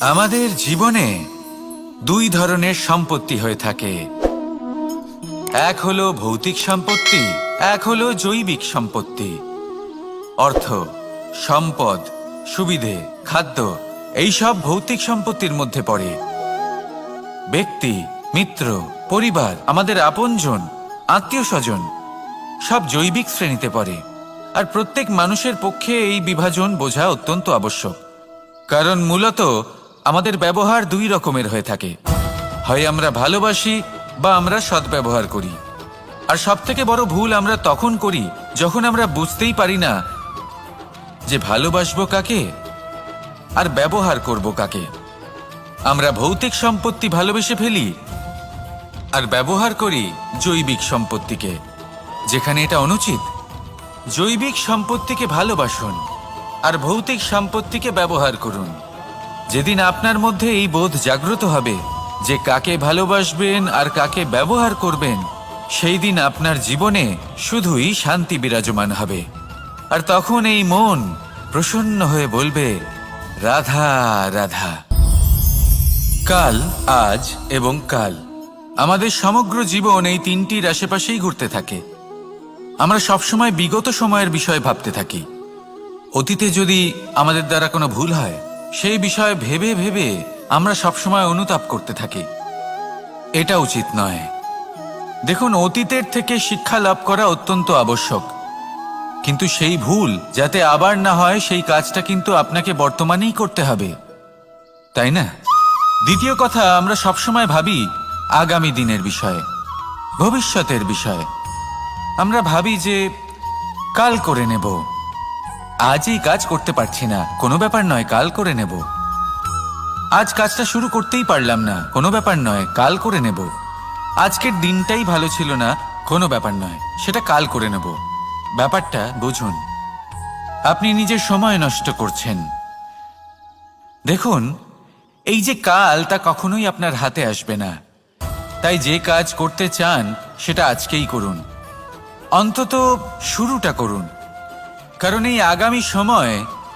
আমাদের জীবনে দুই ধরনের সম্পত্তি হয়ে থাকে। এক হলো ভৌতিক সম্পত্তি, এক হলো জৈবিক সম্পত্তি। অর্থ, সম্পদ, সুবিধে, খাদ্য এইসব ভৌতিক সম্পত্তির মধ্যে পড়ে। ব্যক্তি, মিত্র, পরিবার, আমাদের আপনজন, আত্মীয় স্বজন সব জৈবিক শ্রেণীতে পড়ে। আর প্রত্যেক মানুষের পক্ষে এই বিভাজন বোঝা অত্যন্ত আবশ্যক। কারণ মূলত আমাদের ব্যবহার দুই রকমের হয়ে থাকে, হয় আমরা ভালোবাসি বা আমরা সদ্ব্যবহার করি। আর সবথেকে বড় ভুল আমরা তখন করি যখন আমরা বুঝতেই পারি না যে ভালোবাসবো কাকে আর ব্যবহার করব কাকে। আমরা ভৌতিক সম্পত্তি ভালোবেসে ফেলি আর ব্যবহার করি জৈবিক সম্পত্তিকে, যেখানে এটা অনুচিত। জৈবিক সম্পত্তিকে ভালোবাসুন আর ভৌতিক সম্পত্তিকে ব্যবহার করুন। যেদিন আপনার মধ্যে এই বোধ জাগ্রত হবে যে কাকে ভালোবাসবেন আর কাকে ব্যবহার করবেন, সেই দিন আপনার জীবনে শুধুই শান্তি বিরাজমান হবে। আর তখন এই মন প্রসন্ন হয়ে বলবে, রাধা রাধা। কাল, আজ এবং কাল, আমাদের সমগ্র জীবন এই তিনটির আশেপাশেই ঘুরতে থাকে। আমরা সবসময় বিগত সময়ের বিষয়ে ভাবতে থাকি। অতীতে যদি আমাদের দ্বারা কোনো ভুল হয়, সেই বিষয়ে ভেবে ভেবে আমরা সবসময় অনুতাপ করতে থাকি। এটা উচিত নয়। দেখুন, অতীতের থেকে শিক্ষা লাভ করা অত্যন্ত আবশ্যক, কিন্তু সেই ভুল যাতে আবার না হয় সেই কাজটা কিন্তু আপনাকে বর্তমানেই করতে হবে, তাই না? দ্বিতীয় কথা, আমরা সবসময় ভাবি আগামী দিনের বিষয়ে, ভবিষ্যতের বিষয়ে। আমরা ভাবি যে কাল করে নেব, আজ এই কাজ করতে পারছি না, কোনো ব্যাপার নয়, কাল করে নেব। আজ কাজটা শুরু করতেই পারলাম না, কোনো ব্যাপার নয়, কাল করে নেব। আজকের দিনটাই ভালো ছিল না, কোনো ব্যাপার নয়, সেটা কাল করে নেব। ব্যাপারটা বুঝুন, আপনি নিজের সময় নষ্ট করছেন। দেখুন, এই যে কাল, তা কখনোই আপনার হাতে আসবে না। তাই যে কাজ করতে চান সেটা আজকেই করুন, অন্তত শুরুটা করুন। কারণ এই আগামী সময়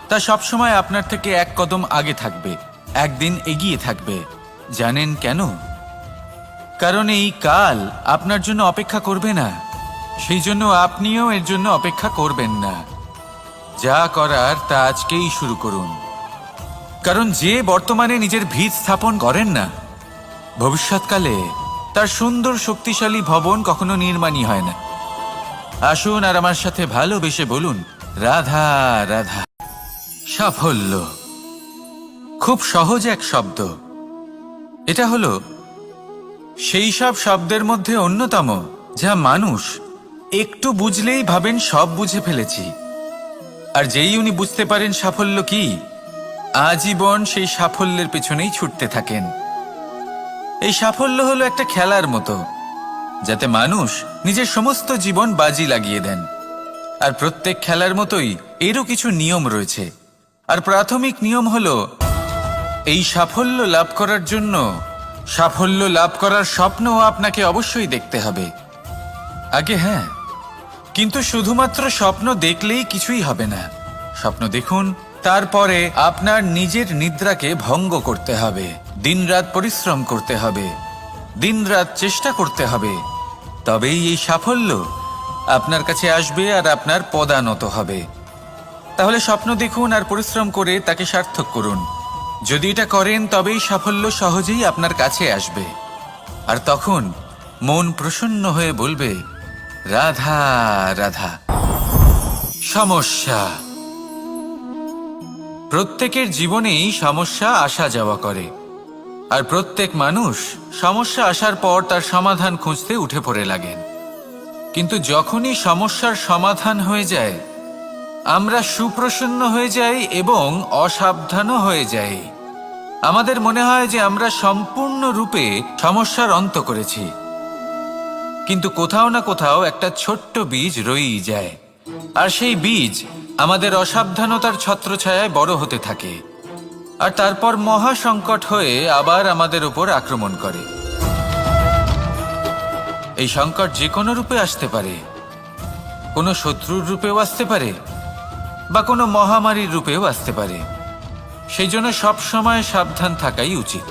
তা সবসময় আপনার থেকে এক কদম আগে থাকবে, একদিন এগিয়ে থাকবে। জানেন কেন? কারণ এই কাল আপনার জন্য অপেক্ষা করবে না, সেই জন্য আপনিও এর জন্য অপেক্ষা করবেন না। যা করার তা আজকেই শুরু করুন। কারণ যে বর্তমানে নিজের ভিত স্থাপন করেন না, ভবিষ্যৎকালে তার সুন্দর শক্তিশালী ভবন কখনো নির্মাণই হয় না। আসুন আর আমার সাথে ভালোবেসে বলুন, রাধা রাধা। সাফল্য খুব সহজ এক শব্দ। এটা হলো সেই সব শব্দের মধ্যে অন্যতম যা মানুষ একটু বুঝলেই ভাবেন সব বুঝে ফেলেছি। আর যেই উনি বুঝতে পারেন সাফল্য কি, আজীবন সেই সাফল্যের পেছনেই ছুটতে থাকেন। এই সাফল্য হলো একটা খেলার মতো, যাতে মানুষ নিজের সমস্ত জীবন বাজি লাগিয়ে দেন। আর প্রত্যেক খেলার মতোই এরও কিছু নিয়ম রয়েছে। আর প্রাথমিক নিয়ম হলো, এই সাফল্য লাভ করার জন্য সাফল্য লাভ করার স্বপ্ন আপনাকে অবশ্যই দেখতে হবে আগে। হ্যাঁ, কিন্তু শুধুমাত্র স্বপ্ন দেখলেই কিছুই হবে না। স্বপ্ন দেখুন, তারপরে আপনার নিজের নিদ্রাকে ভঙ্গ করতে হবে, দিনরাত পরিশ্রম করতে হবে, দিনরাত চেষ্টা করতে হবে। তবেই এই সাফল্য আপনার কাছে আসবে আর আপনার পদানত হবে। তাহলে স্বপ্ন দেখুন আর পরিশ্রম করে তাকে সার্থক করুন। যদি এটা করেন, তবেই সাফল্য সহজেই আপনার কাছে আসবে। আর তখন মন প্রসন্ন হয়ে বলবে, রাধা রাধা। সমস্যা, প্রত্যেকের জীবনেই সমস্যা আসা যাওয়া করে। আর প্রত্যেক মানুষ সমস্যা আসার পর তার সমাধান খুঁজতে উঠে পড়ে লাগেন। কিন্তু যখনই সমস্যার সমাধান হয়ে যায়, আমরা সুপ্রসন্ন হয়ে যাই এবং অসাবধানও হয়ে যাই। আমাদের মনে হয় যে আমরা সম্পূর্ণরূপে সমস্যার অন্ত করেছি, কিন্তু কোথাও না কোথাও একটা ছোট্ট বীজ রয়েই যায়। আর সেই বীজ আমাদের অসাবধানতার ছত্রছায়ায় বড় হতে থাকে, আর তারপর মহা সংকট হয়ে আবার আমাদের উপর আক্রমণ করে। এই সংকট যে কোনো রূপে আসতে পারে, কোনো শত্রুর রূপেও আসতে পারে, বা কোনো মহামারীর রূপেও আসতে পারে। সেই জন্য সব সময় সাবধান থাকাই উচিত।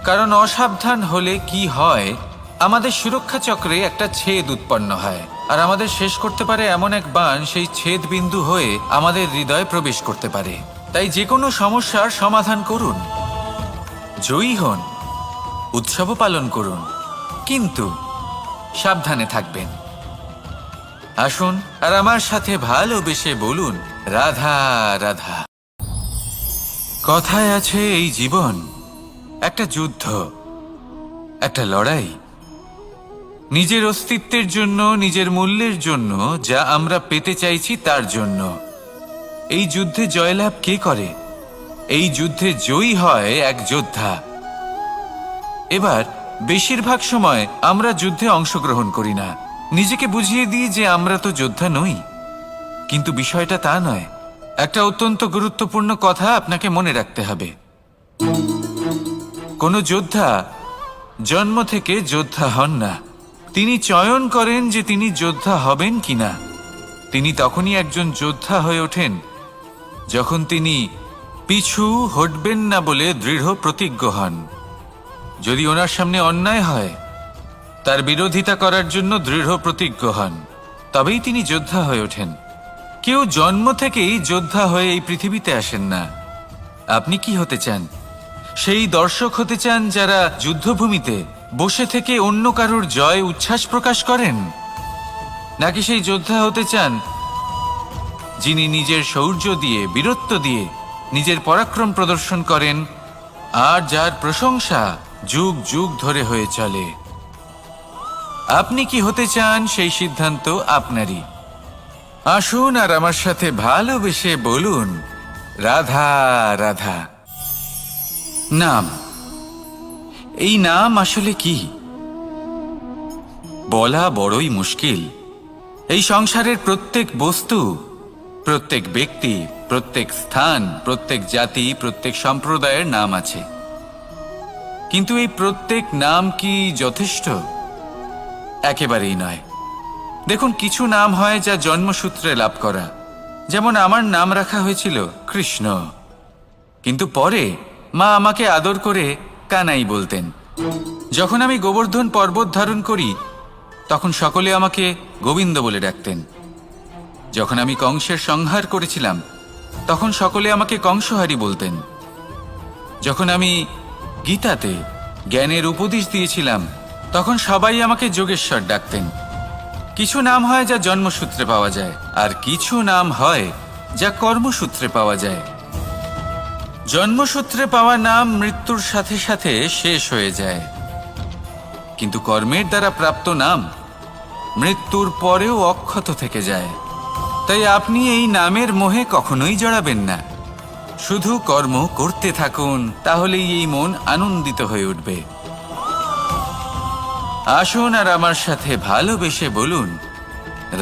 কারণ অসাবধান হলে কি হয়, আমাদের সুরক্ষা চক্রে একটা ছেদ উৎপন্ন হয়, আর আমাদের শেষ করতে পারে এমন এক বাণ সেই ছেদ বিন্দু হয়ে আমাদের হৃদয়ে প্রবেশ করতে পারে। তাই যে কোনো সমস্যার সমাধান করুন, জয়ী হন, উৎসবও পালন করুন, কিন্তু সাবধানে থাকবেন। আসুন আর আমার সাথে ভালোবেসে বলুন, রাধা রাধা। কথায় আছে এই জীবন একটা যুদ্ধ, একটা লড়াই। নিজের অস্তিত্বের জন্য, নিজের মূল্যের জন্য, যা আমরা পেতে চাইছি তার জন্য। এই যুদ্ধে জয়লাভ কে করে? এই যুদ্ধে জয়ী হয় এক যোদ্ধা। এবার বেশিরভাগ সময় আমরা যুদ্ধে অংশগ্রহণ করি না, নিজেকে বুঝিয়ে দিই যে আমরা তো যোদ্ধা নই। কিন্তু বিষয়টা তা নয়। একটা অত্যন্ত গুরুত্বপূর্ণ কথা আপনাকে মনে রাখতে হবে। কোনো যোদ্ধা জন্ম থেকে যোদ্ধা হন না, তিনি চয়ন করেন যে তিনি যোদ্ধা হবেন কিনা। তিনি তখনই একজন যোদ্ধা হয়ে ওঠেন যখন তিনি পিছু হটবেন না বলে দৃঢ় প্রতিজ্ঞ হন। যদি ওনার সামনে অন্যায় হয়, তার বিরোধিতা করার জন্য দৃঢ় প্রতিজ্ঞ হন, তবেই তিনি যোদ্ধা হয়ে ওঠেন। কেউ জন্ম থেকেই যোদ্ধা হয়ে এই পৃথিবীতে আসেন না। আপনি কি হতে চান? সেই দর্শক হতে চান যারা যুদ্ধভূমিতে বসে থেকে অন্য কারোর জয় উচ্ছ্বাস প্রকাশ করেন, নাকি সেই যোদ্ধা হতে চান যিনি নিজের শৌর্য দিয়ে, বীরত্ব দিয়ে নিজের পরাক্রম প্রদর্শন করেন, আর যার প্রশংসা যুগ যুগ ধরে হয়ে চলে? আপনি কি হতে চান সেই সিদ্ধান্ত আপনারই। আসুন আর আমার সাথে ভালোবেসে বলুন, রাধা রাধা। নাম, এই নাম আসলে কি বলা বড়ই মুশকিল। এই সংসারের প্রত্যেক বস্তু, প্রত্যেক ব্যক্তি, প্রত্যেক স্থান, প্রত্যেক জাতি, প্রত্যেক সম্প্রদায়ের নাম আছে। কিন্তু এই প্রত্যেক নাম কি যথেষ্ট? একেবারেই নয়। দেখুন, কিছু নাম হয় যা জন্মসূত্রে লাভ করা। যেমন আমার নাম রাখা হয়েছিল কৃষ্ণ, কিন্তু পরে মা আমাকে আদর করে কানাই বলতেন। যখন আমি গোবর্ধন পর্বত ধারণ করি, তখন সকলে আমাকে গোবিন্দ বলে ডাকতেন। যখন আমি কংসের সংহার করেছিলাম, তখন সকলে আমাকে কংসহারি বলতেন। যখন আমি গীতাতে জ্ঞানের উপদেশ দিয়েছিলাম, তখন সবাই আমাকে যোগেশ্বর ডাকতেন। কিছু নাম হয় যা জন্মসূত্রে পাওয়া যায়, আর কিছু নাম হয় যা কর্মসূত্রে পাওয়া যায়। জন্মসূত্রে পাওয়া নাম মৃত্যুর সাথে সাথে শেষ হয়ে যায়, কিন্তু কর্মের দ্বারা প্রাপ্ত নাম মৃত্যুর পরেও অক্ষত থেকে যায়। তাই আপনি এই নামের মোহে কখনোই জড়াবেন না। শুধু কর্ম করতে থাকুন, তাহলেই এই মন আনন্দিত হয়ে উঠবে। আসুন আর আমার সাথে ভালোবেসে বলুন,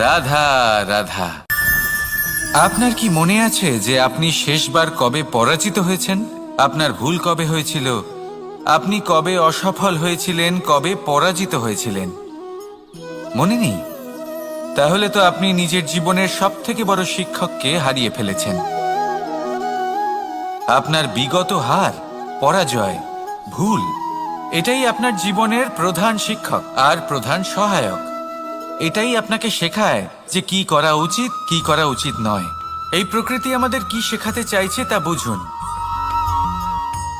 রাধা রাধা। আপনার কি মনে আছে যে আপনি শেষবার কবে পরাজিত হয়েছেন? আপনার ভুল কবে হয়েছিল? আপনি কবে অসফল হয়েছিলেন, কবে পরাজিত হয়েছিলেন? মনে নেই? তাহলে তো আপনি নিজের জীবনের সবথেকে বড় শিক্ষককে হারিয়ে ফেলেছেন। আপনার বিগত হার, পরাজয়, ভুল, এটাই আপনার জীবনের প্রধান শিক্ষক আর প্রধান সহায়ক। এটাই আপনাকে শেখায় যে কি করা উচিত, কি করা উচিত নয়। এই প্রকৃতি আমাদের কি শেখাতে চাইছে তা বুঝুন।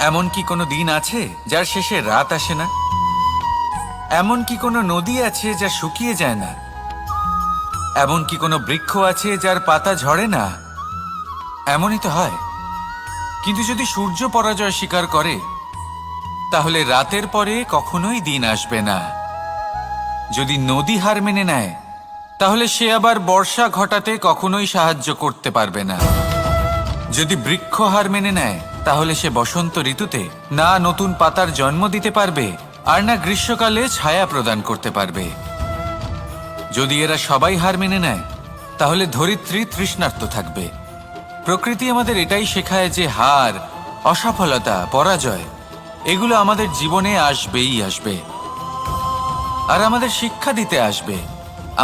এমন কি কোনো দিন আছে যার শেষে রাত আসে না? এমন কি কোনো নদী আছে যা শুকিয়ে যায় না? এমন কি কোনো বৃক্ষ আছে যার পাতা ঝরে না? এমনই তো হয়। কিন্তু যদি সূর্য পরাজয় স্বীকার করে, তাহলে রাতের পরে কখনোই দিন আসবে না। যদি নদী হার মেনে নেয়, তাহলে সে আবার বর্ষা ঘটাতে কখনোই সাহায্য করতে পারবে না। যদি বৃক্ষ হার মেনে নেয়, তাহলে সে বসন্ত ঋতুতে না নতুন পাতার জন্ম দিতে পারবে, আর না গ্রীষ্মকালে ছায়া প্রদান করতে পারবে। যদি এরা সবাই হার মেনে নেয়, তাহলে ধরিত্রী তৃষ্ণার্ত থাকবে। প্রকৃতি আমাদের এটাই শেখায় যে হার, অসফলতা, পরাজয় এগুলো আমাদের জীবনে আসবেই আসবে, আর আমাদের শিক্ষা দিতে আসবে,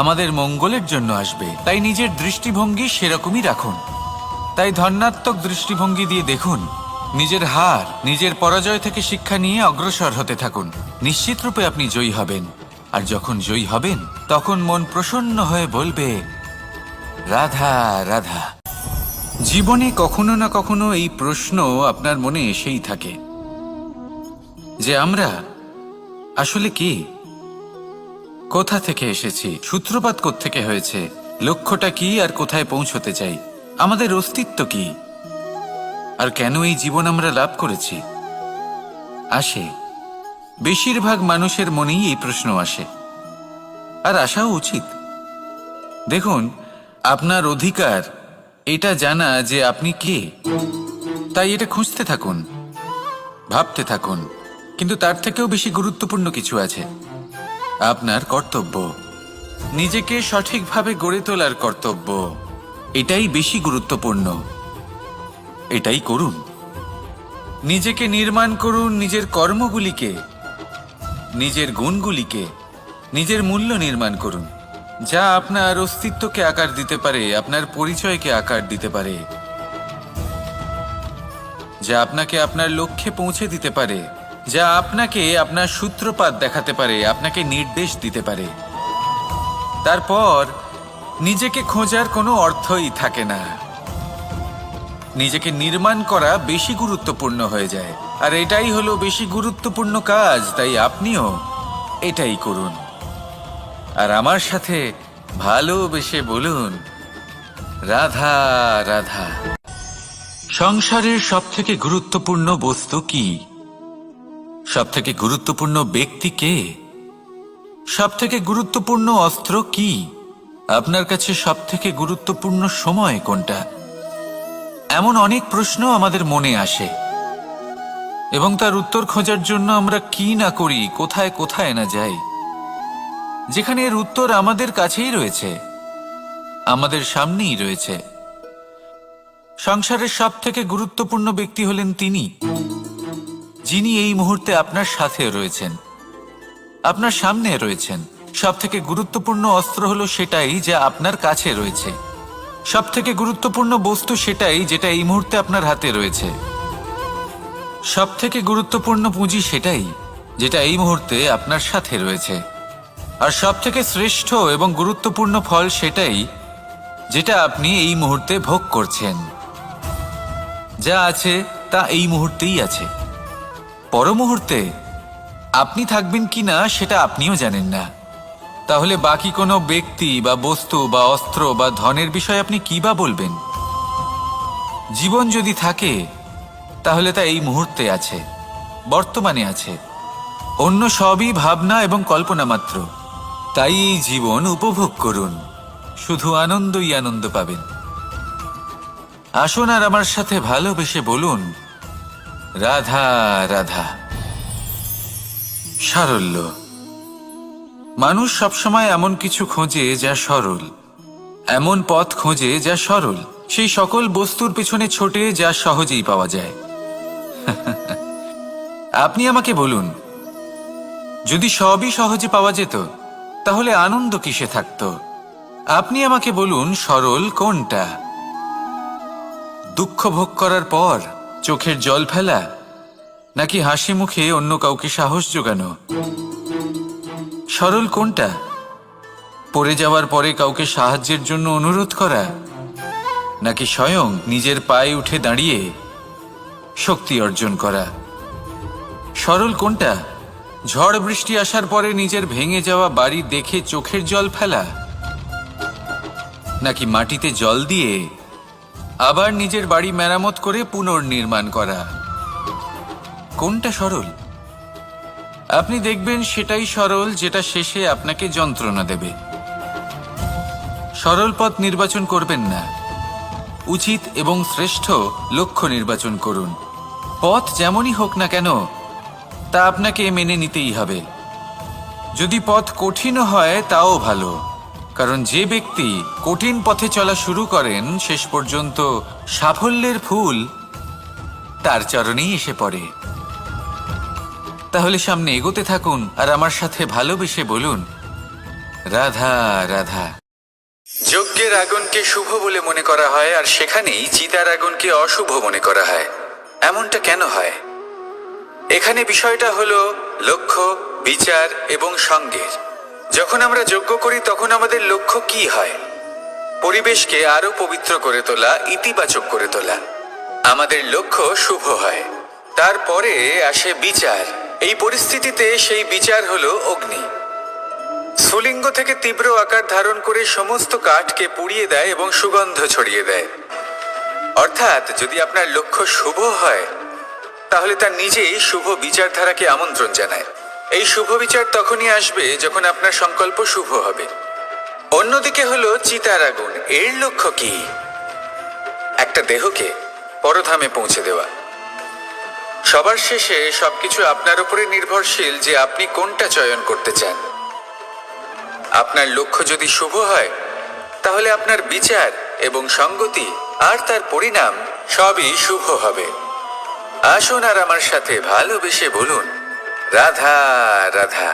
আমাদের মঙ্গলের জন্য আসবে। তাই নিজের দৃষ্টিভঙ্গি সেরকমই রাখুন। তাই ধন্যাত্মক দৃষ্টিভঙ্গি দিয়ে দেখুন, নিজের হার, নিজের পরাজয় থেকে শিক্ষা নিয়ে অগ্রসর হতে থাকুন। নিশ্চিত রূপে আপনি জয়ী হবেন। আর যখন জয়ী হবেন তখন মন প্রসন্ন হয়ে বলবে, রাধা রাধা। জীবনে কখনো না কখনো এই প্রশ্ন আপনার মনে এসেই থাকে যে আমরা আসলে কি, কোথা থেকে এসেছি, সূত্রপাত কোত্থেকে হয়েছে, লক্ষ্যটা কি আর কোথায় পৌঁছতে চাই, আমাদের অস্তিত্ব কি, আর কেন এই জীবন আমরা লাভ করেছি। আসে, বেশিরভাগ মানুষের মনেই এই প্রশ্ন আসে, আর আসাও উচিত। দেখুন, আপনার অধিকার এটা জানা যে আপনি কে, তাই এটা খুঁজতে থাকুন, ভাবতে থাকুন। কিন্তু তার থেকেও বেশি গুরুত্বপূর্ণ কিছু আছে, আপনার কর্তব্য, নিজেকে সঠিকভাবে গড়ে তোলার কর্তব্য। এটাই বেশি গুরুত্বপূর্ণ। এটাই করুন, নিজেকে নির্মাণ করুন, নিজের কর্মগুলিকে, নিজের গুণগুলিকে, নিজের মূল্য নির্মাণ করুন, যা আপনার অস্তিত্বকে আকার দিতে পারে, আপনার পরিচয়কে আকার দিতে পারে, যা আপনাকে আপনার লক্ষ্যে পৌঁছে দিতে পারে, যা আপনাকে আপনার সূত্রপাত দেখাতে পারে, আপনাকে নির্দেশ দিতে পারে। তারপর নিজেকে খোঁজার কোনো অর্থই থাকে না। নিজেকে নির্মাণ করা বেশি গুরুত্বপূর্ণ হয়ে যায়, আর এটাই হলো বেশি গুরুত্বপূর্ণ কাজ। তাই আপনিও এটাই করুন, আর আমার সাথে ভালোবেসে বলুন, রাধা রাধা। সংসারের সবথেকে গুরুত্বপূর্ণ বস্তু কি? সবথেকে গুরুত্বপূর্ণ ব্যক্তি কে? সবথেকে গুরুত্বপূর্ণ অস্ত্র কি? আপনার কাছে সবথেকে গুরুত্বপূর্ণ সময় কোনটা? এমন অনেক প্রশ্ন আমাদের মনে আসে, এবং তার উত্তর খোঁজার জন্য আমরা কি না করি, কোথায় কোথায় না যাই, যেখানে এর উত্তর আমাদের কাছেই রয়েছে, আমাদের সামনেই রয়েছে। সংসারের সবথেকে গুরুত্বপূর্ণ ব্যক্তি হলেন তিনি, যিনি এই মুহূর্তে আপনার সাথে রয়েছেন, আপনার সামনে রয়েছেন। সবথেকে গুরুত্বপূর্ণ অস্ত্র হলো সেটাই যা আপনার কাছে রয়েছে। সবথেকে গুরুত্বপূর্ণ বস্তু সেটাই যেটা এই মুহূর্তে আপনার হাতে রয়েছে। সবথেকে গুরুত্বপূর্ণ পুঁজি সেটাই যেটা এই মুহূর্তে আপনার সাথে রয়েছে। আর সবথেকে শ্রেষ্ঠ এবং গুরুত্বপূর্ণ ফল সেটাই যেটা আপনি এই মুহূর্তে ভোগ করছেন। যা আছে তা এই মুহূর্তেই আছে। পর মুহূর্তে আপনি থাকবেন কিনা সেটা আপনিও জানেন না। তাহলে বাকি কোনো ব্যক্তি বা বস্তু বা অস্ত্র বা ধনের বিষয়ে আপনি কি বা বলবেন? জীবন যদি থাকে তাহলে তা এই মুহূর্তে আছে, বর্তমানে আছে। অন্য সবই ভাবনা এবং কল্পনা মাত্র। তাই এই জীবন উপভোগ করুন, শুধু আনন্দই আনন্দ পাবেন। আসুন আর আমার সাথে ভালোবেসে বলুন, রাধা রাধা। সারল্য। মানুষ সবসময় এমন কিছু খোঁজে যা সরল, এমন পথ খোঁজে যা সরল, সেই সকল বস্তুর পিছনে ছোটে যা সহজেই পাওয়া যায়। আপনি আমাকে বলুন, যদি সবই সহজে পাওয়া যেত তাহলে আনন্দ কিসে থাকতো? আপনি আমাকে বলুন, সরল কোনটা? দুঃখ ভোগ করার পর চোখের জল ফেলা, নাকি হাসি মুখে অন্য কাউকে সাহস জোগানো? সরল কোনটা? পড়ে যাওয়ার পরে কাউকে সাহায্যের জন্য অনুরোধ করা, নাকি স্বয়ং নিজের পায়ে উঠে দাঁড়িয়ে শক্তি অর্জন করা? সরল কোনটা? ঝড় বৃষ্টি আসার পরে নিজের ভেঙে যাওয়া বাড়ি দেখে চোখের জল ফেলা, নাকি মাটিতে জল দিয়ে আবার নিজের বাড়ি মেরামত করে পুনর্নির্মাণ করা? কোনটা সরল? আপনি দেখবেন সেটাই সরল যেটা শেষে আপনাকে যন্ত্রণা দেবে। সরল পথ নির্বাচন করবেন না, উচিত এবং শ্রেষ্ঠ লক্ষ্য নির্বাচন করুন। পথ যেমনই হোক না কেন তা আপনাকে মেনে নিতেই হবে। যদি পথ কঠিনও হয় তাও ভালো, কারণ যে ব্যক্তি কঠিন পথে চলা শুরু করেন শেষ পর্যন্ত সাফল্যের ফুল তার চরণেই এসে পড়ে। তাহলে সামনে এগোতে থাকুন আর আমার সাথে ভালোবেসে বলুন, রাধা রাধা। যজ্ঞের আগুনকে শুভ বলে মনে করা হয়, আর সেখানেই চিতার আগুনকে অশুভ মনে করা হয়। এমনটা কেন হয়? এখানে বিষয়টা হলো লক্ষ্য, বিচার এবং সঙ্গের। যখন আমরা যজ্ঞ করি তখন আমাদের লক্ষ্য কি হয়? পরিবেশকে আরো পবিত্র করে তোলা, ইতিবাচক করে তোলা। আমাদের লক্ষ্য শুভ হয়। তারপরে আসে বিচার। এই পরিস্থিতিতে সেই বিচার হলো অগ্নি। স্ফুলিঙ্গ থেকে তীব্র আকার ধারণ করে সমস্ত কাঠকে পুড়িয়ে দেয় এবং সুগন্ধ ছড়িয়ে দেয়। অর্থাৎ যদি আপনার লক্ষ্য শুভ হয় তাহলে তা নিজেই শুভ বিচারধারাকে আমন্ত্রণ জানায়। এই শুভ বিচার তখনই আসবে যখন আপনার সংকল্প শুভ হবে। অন্যদিকে হলো চিতার আগুন। এর লক্ষ্য কি? একটা দেহকে পরধামে পৌঁছে দেওয়া। সবার শেষে সবকিছু আপনার উপরে নির্ভরশীল যে আপনি কোনটা চয়ন করতে চান। আপনার লক্ষ্য যদি শুভ হয় তাহলে আপনার বিচার এবং সঙ্গতি আর তার পরিণাম সবই শুভ হবে। আসুন আর আমার সাথে ভালোবেসে বলুন, রাধা রাধা।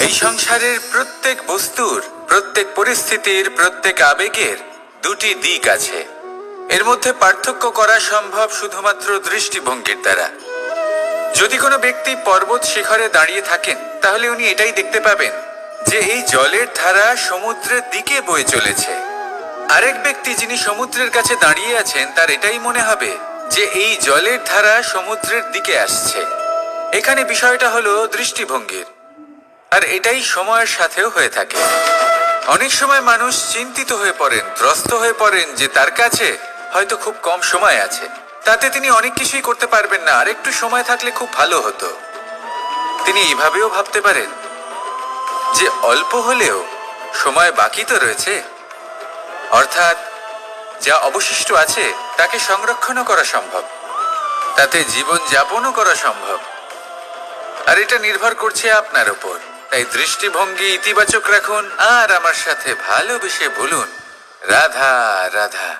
এই সংসারের প্রত্যেক বস্তুর, প্রত্যেক পরিস্থিতির, প্রত্যেক আবেগের দুটি দিক আছে। এর মধ্যে পার্থক্য করা সম্ভব শুধুমাত্র দৃষ্টিভঙ্গির দ্বারা। যদি কোনো ব্যক্তি পর্বত শিখরে দাঁড়িয়ে থাকেন তাহলে উনি এটাই দেখতে পাবেন যে এই জলের ধারা সমুদ্রের দিকে বয়ে চলেছে। আরেক ব্যক্তি যিনি সমুদ্রের কাছে দাঁড়িয়ে আছেন তার এটাই মনে হবে যে এই জলের ধারা সমুদ্রের দিকে আসছে। এখানে বিষয়টা হলো দৃষ্টিভঙ্গির, আর এটাই সময়ের সাথেও হয়ে থাকে। অনেক সময় মানুষ চিন্তিত হয়ে পড়েন, ত্রস্ত হয়ে পড়েন যে তার কাছে হয়তো খুব কম সময় আছে, তাতে তিনি অনেক কিছুই করতে পারবেন না, আর একটু সময় থাকলে খুব ভালো হতো। তিনি এইভাবেও ভাবতে পারেন যে অল্প হলেও সময় বাকি তো রয়েছে, অর্থাৎ যা অবশিষ্ট আছে তাকে সংরক্ষণও করা সম্ভব, তাতে জীবন যাপনও করা সম্ভব। আর এটা নির্ভর করছে আপনার উপর। তাই দৃষ্টিভঙ্গি ইতিবাচক রাখুন আর আমার সাথে ভালোবেসে বলুন, রাধা রাধা।